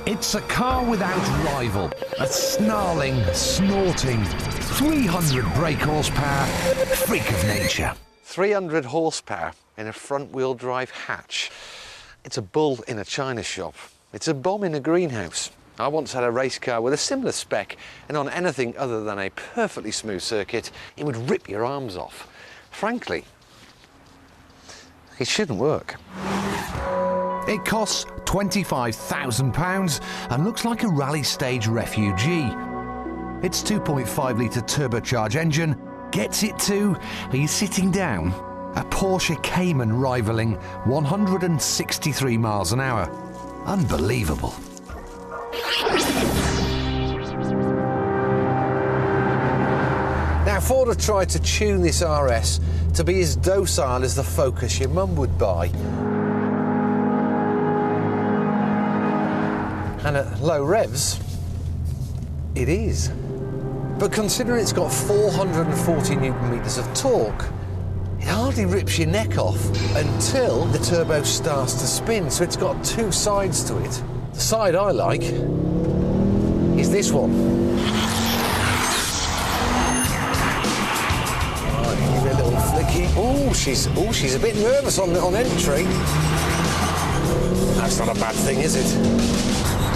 It's a car without rival, a snarling, snorting, 300 brake horsepower freak of nature. 300 horsepower in a front-wheel drive hatch. It's a bull in a china shop. It's a bomb in a greenhouse. I once had a race car with a similar spec, and on anything other than a perfectly smooth circuit, it would rip your arms off. Frankly, it shouldn't work. It costs £25,000 and looks like a rally stage refugee. Its 2.5 litre turbocharged engine gets it to, are you sitting down? A Porsche Cayman rivaling 163 miles an hour. Unbelievable. Now, Ford have tried to tune this RS to be as docile as the Focus your mum would buy. And at low revs, it is. But considering it's got 440 newton meters of torque, it hardly rips your neck off until the turbo starts to spin, so it's got two sides to it. The side I like is this one. Right, give it a little flicky. Oh, she's a bit nervous on entry. That's not a bad thing, is it?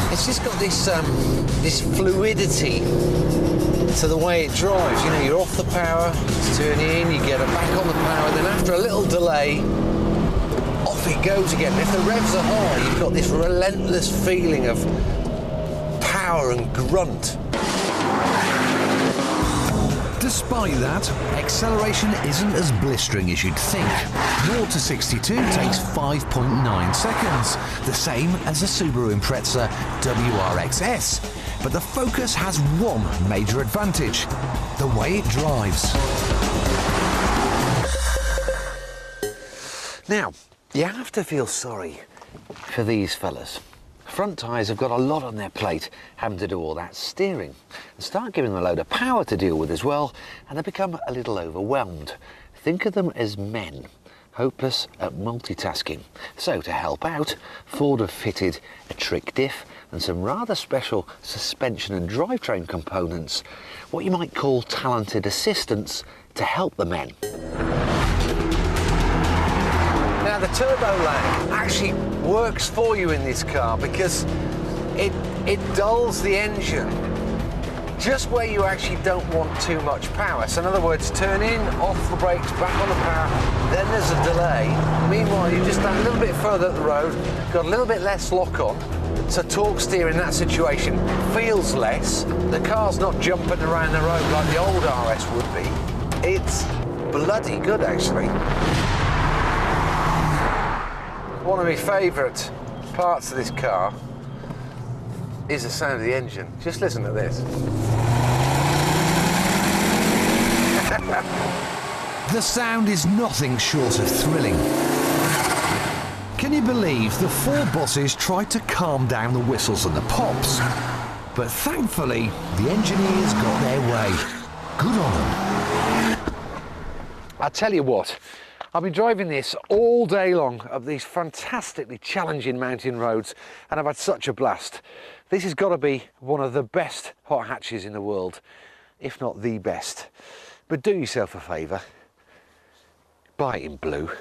It's just got this fluidity to the way it drives. You know, you're off the power, it's turning in, you get it back on the power, then after a little delay, off it goes again. And if the revs are high, you've got this relentless feeling of power and grunt. Despite that, acceleration isn't as blistering as you'd think. 0 to 62 takes 5.9 seconds, the same as the Subaru Impreza WRXS. But the Focus has one major advantage: the way it drives. Now, you have to feel sorry for these fellas. Front tyres have got a lot on their plate, having to do all that steering, and start giving them a load of power to deal with as well, and they become a little overwhelmed. Think of them as men, hopeless at multitasking. So to help out, Ford have fitted a trick diff and some rather special suspension and drivetrain components, what you might call talented assistants, to help the men. Now, the turbo lag actually works for you in this car because it dulls the engine just where you actually don't want too much power. So in other words, turn in, off the brakes, back on the power, then there's a delay. Meanwhile, you just stand a little bit further up the road, got a little bit less lock on, so torque steer in that situation feels less. The car's not jumping around the road like the old RS would be. It's bloody good, actually. One of my favourite parts of this car is the sound of the engine. Just listen to this. The sound is nothing short of thrilling. Can you believe the Ford bosses tried to calm down the whistles and the pops? But thankfully, the engineers got their way. Good on them. I tell you what, I've been driving this all day long up these fantastically challenging mountain roads, and I've had such a blast. This has got to be one of the best hot hatches in the world, if not the best. But do yourself a favour, buy it in blue.